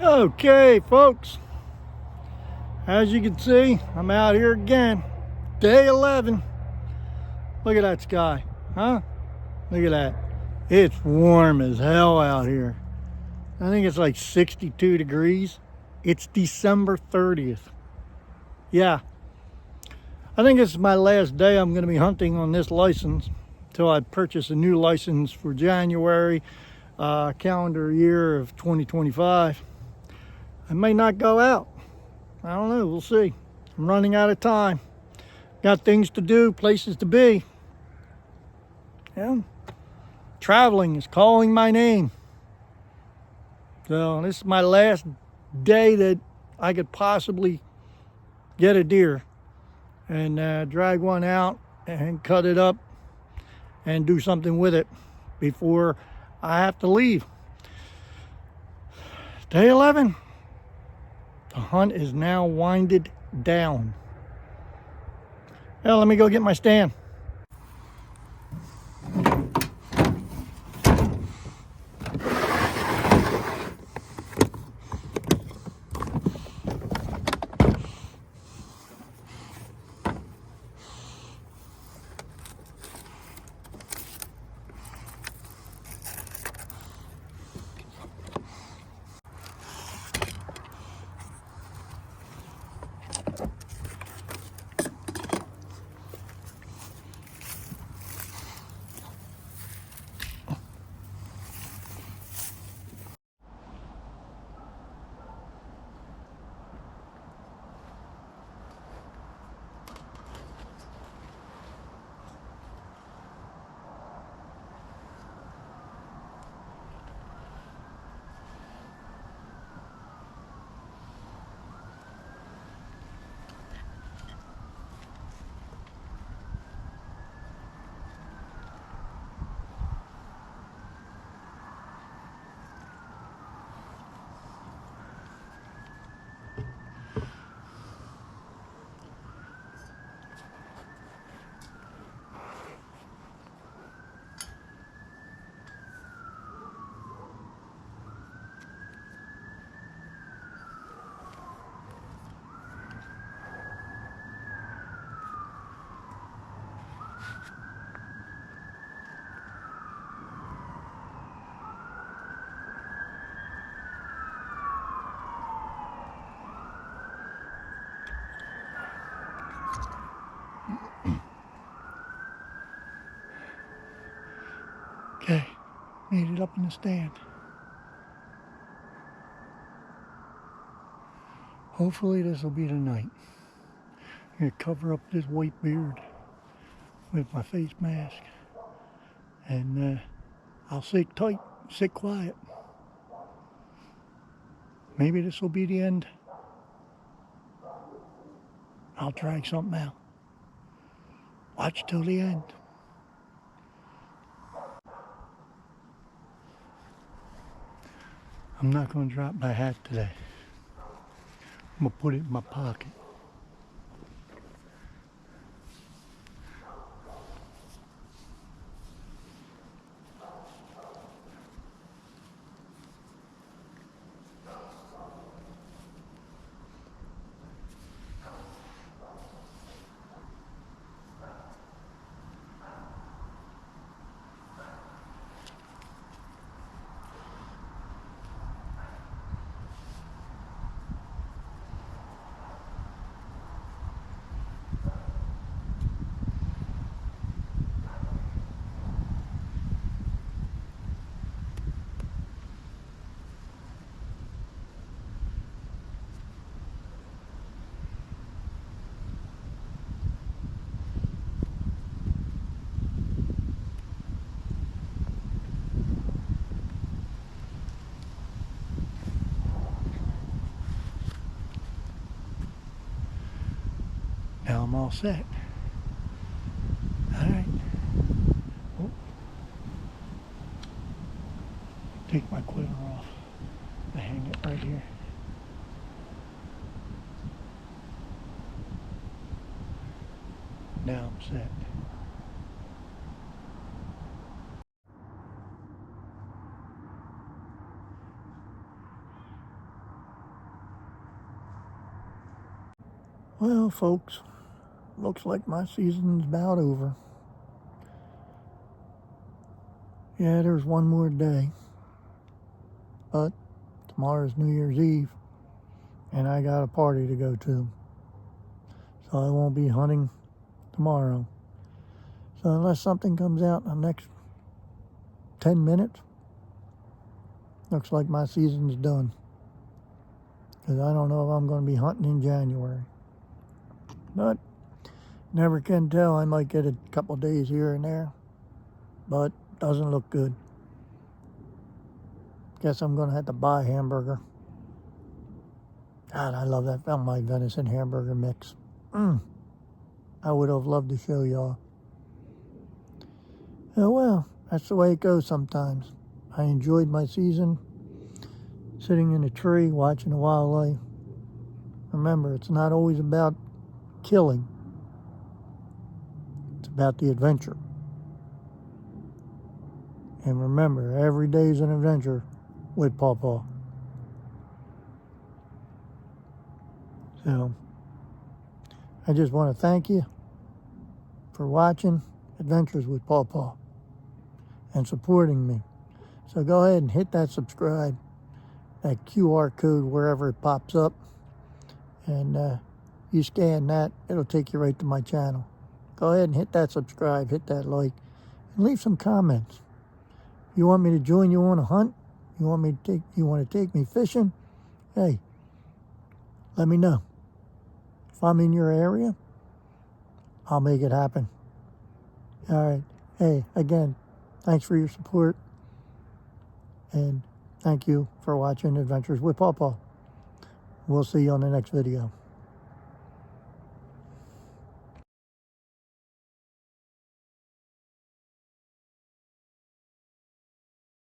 Okay, folks, as you can see, I'm out here again. Day 11. Look at that sky, huh? Look at that. It's warm as hell out here. I think it's like 62 degrees. It's December 30th. Yeah, I think it's my last day I'm going to be hunting on this license until I purchase a new license for January calendar year of 2025. I may not go out. I don't know. We'll see. I'm running out of time. Got things to do, places to be. Yeah. Traveling is calling my name. So this is my last day that I could possibly get a deer and drag one out and cut it up and do something with it before I have to leave. Day 11. The hunt is now winded down. Well, let me go get my stand. Okay, made it up in the stand. Hopefully this will be the night. I'm gonna cover up this white beard with my face mask, and I'll sit tight, sit quiet. Maybe this will be the end. I'll drag something out. Watch till the end. I'm not going to drop my hat today. I'm going to put it in my pocket. Now I'm all set. All right. Oh. Take my quiver off. I hang it right here. Now I'm set. Well, folks, looks like my season's about over. Yeah, there's one more day, but tomorrow's New Year's Eve, and I got a party to go to, so I won't be hunting tomorrow. So unless something comes out in the next 10 minutes, looks like my season's done, because I don't know if I'm going to be hunting in January. But never can tell. I might get a couple days here and there, but doesn't look good. Guess I'm going to have to buy a hamburger. God, I love that my venison hamburger mix. I would have loved to show y'all. Oh well, that's the way it goes sometimes. I enjoyed my season, sitting in a tree, watching the wildlife. Remember, it's not always about killing. It's about the adventure. And remember, every day is an adventure with Paw. So, I just want to thank you for watching Adventures with Paw and supporting me. So go ahead and hit that subscribe, that QR code wherever it pops up, and you scan that, it'll take you right to my channel. Go ahead and hit that subscribe, hit that like, and leave some comments. You want me to join you on a hunt? You want to take me fishing? Hey, let me know. If I'm in your area, I'll make it happen. All right. Hey, again, thanks for your support. And thank you for watching Adventures with Paw. We'll see you on the next video.